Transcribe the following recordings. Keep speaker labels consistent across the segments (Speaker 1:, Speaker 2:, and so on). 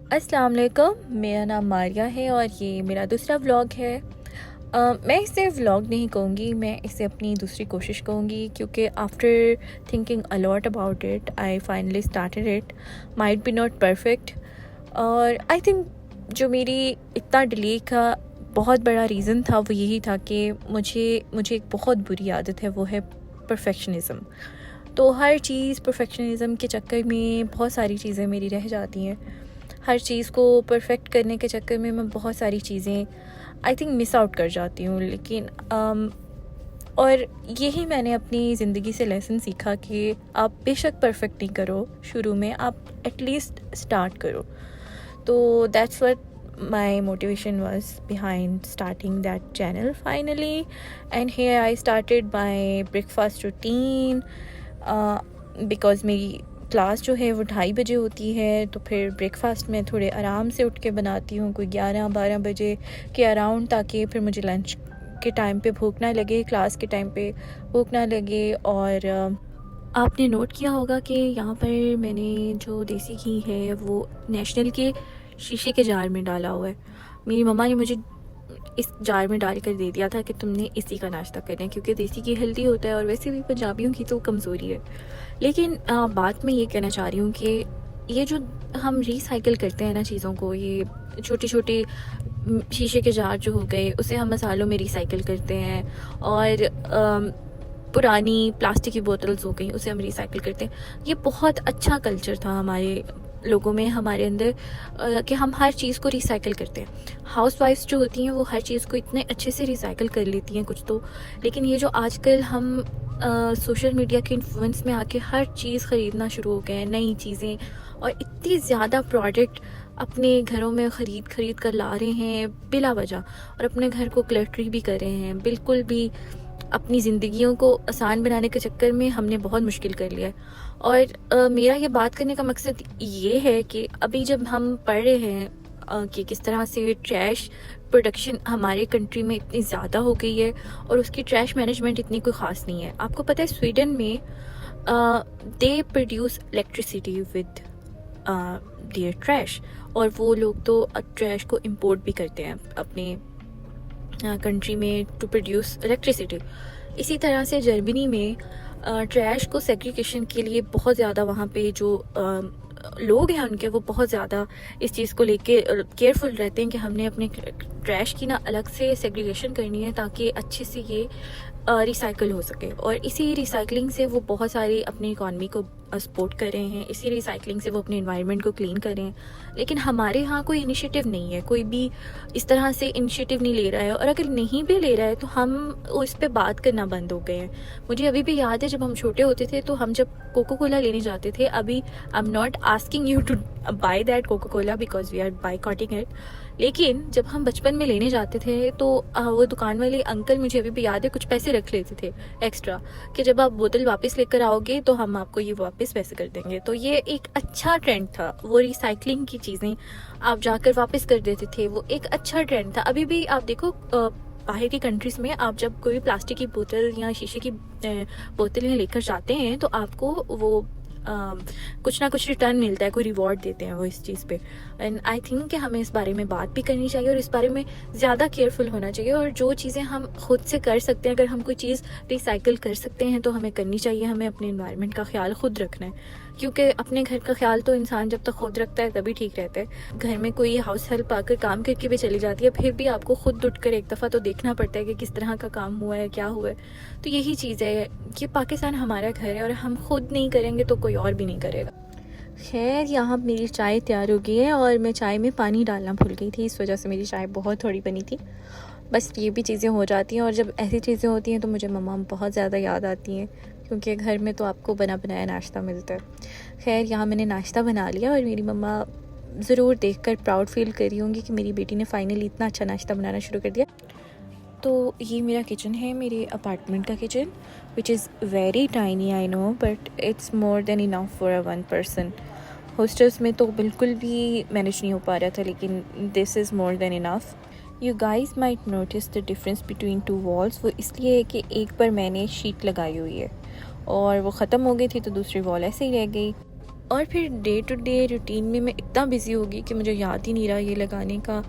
Speaker 1: अस्सलाम वालेकुम, मेरा नाम मारिया है और ये मेरा दूसरा व्लॉग है। मैं इसे व्लॉग नहीं कहूँगी, मैं इसे अपनी दूसरी कोशिश कहूँगी क्योंकि after thinking a lot about it I finally started it. Might be not perfect और आई थिंक जो मेरी इतना डिले का बहुत बड़ा रीज़न था वो यही था कि मुझे एक बहुत बुरी आदत है, वो है परफेक्शनिज़म। तो हर चीज़ परफेक्शनिज़म के चक्कर में बहुत सारी चीज़ें मेरी रह जाती हैं। हर चीज़ को परफेक्ट करने के चक्कर में मैं बहुत सारी चीज़ें आई थिंक मिस आउट कर जाती हूँ। लेकिन और यही मैंने अपनी ज़िंदगी से लेसन सीखा कि आप बेशक परफेक्ट नहीं करो शुरू में, आप एटलीस्ट स्टार्ट करो। तो that's what my motivation was behind starting that channel finally, and here I started my breakfast routine because मेरी क्लास जो है वो 2:30 बजे होती है, तो फिर ब्रेकफास्ट में थोड़े आराम से उठ के बनाती हूँ, कोई 11-12 बजे के अराउंड, ताकि फिर मुझे लंच के टाइम पे भूख ना लगे, क्लास के टाइम पे भूख ना लगे। और आपने नोट किया होगा कि यहाँ पर मैंने जो देसी घी है वो नेशनल के शीशे के जार में डाला हुआ है। मेरी मम्मा ने मुझे इस जार में डाल कर दे दिया था कि तुमने इसी का नाश्ता करना है, क्योंकि देसी घी हेल्दी होता है और वैसे भी पंजाबियों की तो कमज़ोरी है। लेकिन बात मैं ये कहना चाह रही हूँ कि ये जो हम रिसाइकिल करते हैं ना चीज़ों को, ये छोटे छोटे शीशे के जार जो हो गए उसे हम मसालों में रिसाइकिल करते हैं, और पुरानी प्लास्टिक की बोतल्स हो गई उसे हम रिसाइकिल करते हैं। ये बहुत अच्छा कल्चर था हमारे लोगों में, हमारे अंदर, कि हम हर चीज़ को रिसाइकिल करते हैं। हाउसवाइफ्स जो होती हैं वो हर चीज़ को इतने अच्छे से रिसाइकिल कर लेती हैं कुछ तो। लेकिन ये जो आजकल हम सोशल मीडिया के इन्फ्लुएंस में आके हर चीज़ ख़रीदना शुरू हो गए हैं, नई चीज़ें, और इतनी ज़्यादा प्रोडक्ट अपने घरों में ख़रीद कर ला रहे हैं बिला वजह, और अपने घर को क्लटरी भी कर रहे हैं। बिल्कुल भी अपनी ज़िंदगियों को आसान बनाने के चक्कर में हमने बहुत मुश्किल कर लिया है। और मेरा ये बात करने का मकसद ये है कि अभी जब हम पढ़ रहे हैं कि किस तरह से ट्रैश प्रोडक्शन हमारे कंट्री में इतनी ज़्यादा हो गई है और उसकी ट्रैश मैनेजमेंट इतनी कोई ख़ास नहीं है। आपको पता है स्वीडन में they produce electricity with their trash, और वो लोग तो ट्रैश को इंपोर्ट भी करते हैं अपने कंट्री में टू प्रोड्यूस इलेक्ट्रिसिटी। इसी तरह से जर्मनी में ट्रैश को सेग्रीगेशन के लिए बहुत ज़्यादा वहाँ पे जो लोग हैं उनके, वो बहुत ज़्यादा इस चीज़ को लेके केयरफुल रहते हैं कि हमने अपने ट्रैश की ना अलग से सेग्रीगेशन करनी है ताकि अच्छे से ये रिसाइकिल हो सके। और इसी रिसाइकलिंग से वो बहुत सारी अपनी इकॉनमी को सपोर्ट कर रहे हैं, इसी रिसाइकलिंग से वो अपने एनवायरनमेंट को क्लीन कर रहे हैं। लेकिन हमारे यहाँ कोई इनिशिएटिव नहीं है, कोई भी इस तरह से इनिशिएटिव नहीं ले रहा है, और अगर नहीं भी ले रहा है तो हम उस पर बात करना बंद हो गए हैं। मुझे अभी भी याद है जब हम छोटे होते थे तो हम जब कोको कोला लेने जाते थे, अभी I am not asking you to buy that Coca Cola because we are boycotting it, लेकिन जब हम बचपन में लेने जाते थे तो वो दुकान वाले अंकल, मुझे अभी भी याद है, कुछ पैसे रख लेते थे एक्स्ट्रा कि जब आप बोतल वापस लेकर आओगे तो हम आपको ये वापस पैसे कर देंगे। तो ये एक अच्छा ट्रेंड था, वो रिसाइकलिंग की चीज़ें आप जाकर वापस कर देते थे, वो एक अच्छा ट्रेंड था। अभी भी आप देखो बाहर की कंट्रीज़ में आप जब कोई प्लास्टिक की बोतल या शीशे की बोतलें लेकर जाते हैं तो आपको वो कुछ ना कुछ रिटर्न मिलता है, कोई रिवॉर्ड देते हैं वो इस चीज़ पे। एंड आई थिंक कि हमें इस बारे में बात भी करनी चाहिए और इस बारे में ज़्यादा केयरफुल होना चाहिए। और जो चीज़ें हम खुद से कर सकते हैं, अगर हम कोई चीज़ रिसाइकिल कर सकते हैं तो हमें करनी चाहिए। हमें अपने एनवायरनमेंट का ख्याल खुद रखना है, क्योंकि अपने घर का ख्याल तो इंसान जब तक खुद रखता है तभी ठीक रहता है। घर में कोई हाउस हेल्प आकर काम करके भी चली जाती है, फिर भी आपको खुद उठकर एक दफ़ा तो देखना पड़ता है कि किस तरह का काम हुआ है, क्या हुआ है। तो यही चीज़ है कि पाकिस्तान हमारा घर है और हम खुद नहीं करेंगे तो कोई और भी नहीं करेगा। खैर, यहाँ मेरी चाय तैयार हो गई है और मैं चाय में पानी डालना भूल गई थी, इस वजह से मेरी चाय बहुत थोड़ी बनी थी। बस ये भी चीज़ें हो जाती हैं, और जब ऐसी चीज़ें होती हैं तो मुझे मम्मा बहुत ज़्यादा याद आती हैं, क्योंकि घर में तो आपको बना बनाया नाश्ता मिलता है। खैर, यहाँ मैंने नाश्ता बना लिया और मेरी मम्मा ज़रूर देखकर प्राउड फील कर रही होंगी कि मेरी बेटी ने फाइनली इतना अच्छा नाश्ता बनाना शुरू कर दिया। तो ये मेरा किचन है, मेरे अपार्टमेंट का kitchen, which is very tiny I know, but it's more than enough for a one person. Hostels में तो बिल्कुल भी मैनेज नहीं हो पा रहा था, लेकिन this is more than enough. You guys might notice the difference between two walls. वो इसलिए है कि एक पर मैंने शीट लगाई हुई है और वो ख़त्म हो गई थी तो दूसरी वॉल ऐसे ही रह गई। और फिर डे टू डे रूटीन में मैं इतना बिज़ी होगी कि मुझे याद ही नहीं रहा ये लगाने का।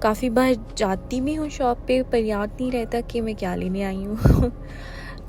Speaker 1: काफ़ी बार जाती भी हूँ शॉप पे, पर याद नहीं रहता कि मैं क्या लेने आई हूँ।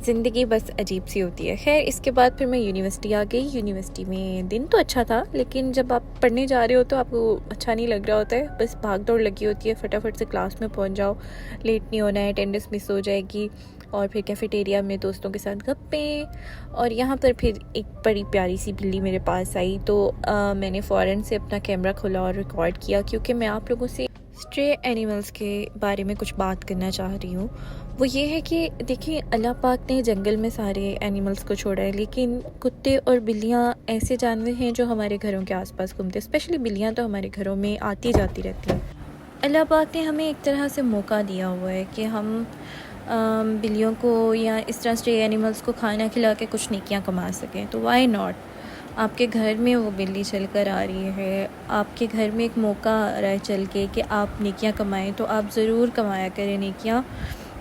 Speaker 1: ज़िंदगी बस अजीब सी होती है। खैर, इसके बाद फिर मैं यूनिवर्सिटी आ गई। यूनिवर्सिटी में दिन तो अच्छा था, लेकिन जब आप पढ़ने जा रहे हो तो आपको अच्छा नहीं लग रहा होता है। बस भाग दौड़ लगी होती है, फटाफट से क्लास में पहुंच जाओ, लेट नहीं होना है, अटेंडेंस मिस हो जाएगी। और फिर कैफ़ेटेरिया में दोस्तों के साथ गप्पें। और यहाँ पर फिर एक बड़ी प्यारी सी बिल्ली मेरे पास आई, तो मैंने फ़ौरन से अपना कैमरा खोला और रिकॉर्ड किया, क्योंकि मैं आप लोगों से स्ट्रे एनिमल्स के बारे में कुछ बात करना चाह रही हूँ। वो ये है कि देखिए, अल्लाह पाक ने जंगल में सारे एनिमल्स को छोड़ा है, लेकिन कुत्ते और बिल्लियाँ ऐसे जानवर हैं जो हमारे घरों के आसपास घूमते हैं। स्पेशली बिल्लियाँ तो हमारे घरों में आती जाती रहती हैं। अल्लाह पाक ने हमें एक तरह से मौका दिया हुआ है कि हम बिल्लियों को या इस तरह स्ट्रे एनिमल्स को खाना खिला के कुछ नेकियां कमा सकें। तो वाई नॉट। आपके घर में वो बिल्ली चल कर आ रही है, आपके घर में एक मौका आ रहा है चल के कि आप नेकियां कमाएं, तो आप ज़रूर कमाया करें नेकियां।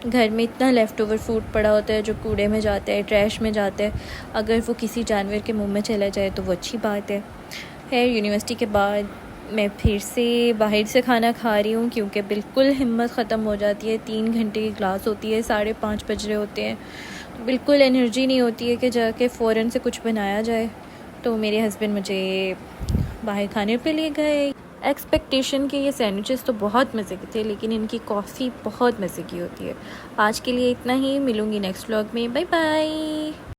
Speaker 1: घर में इतना लेफ़्ट ओवर फूड पड़ा होता है जो कूड़े में जाता है, ट्रैश में जाता है। अगर वो किसी जानवर के मुंह में चला जाए तो वो अच्छी बात है। खैर, यूनिवर्सिटी के बाद मैं फिर से बाहर से खाना खा रही हूँ, क्योंकि बिल्कुल हिम्मत ख़त्म हो जाती है। 3 घंटे की क्लास होती है, 5:30 बज रहे होते हैं, तो बिल्कुल एनर्जी नहीं होती है कि जाके फ़ौरन से कुछ बनाया जाए। तो मेरे हस्बैंड मुझे बाहर खाने पे ले गए। एक्सपेक्टेशन के ये सैंडविचेस तो बहुत मज़े के थे, लेकिन इनकी कॉफ़ी बहुत मज़े की होती है। आज के लिए इतना ही, मिलूँगी नेक्स्ट व्लॉग में। Bye bye.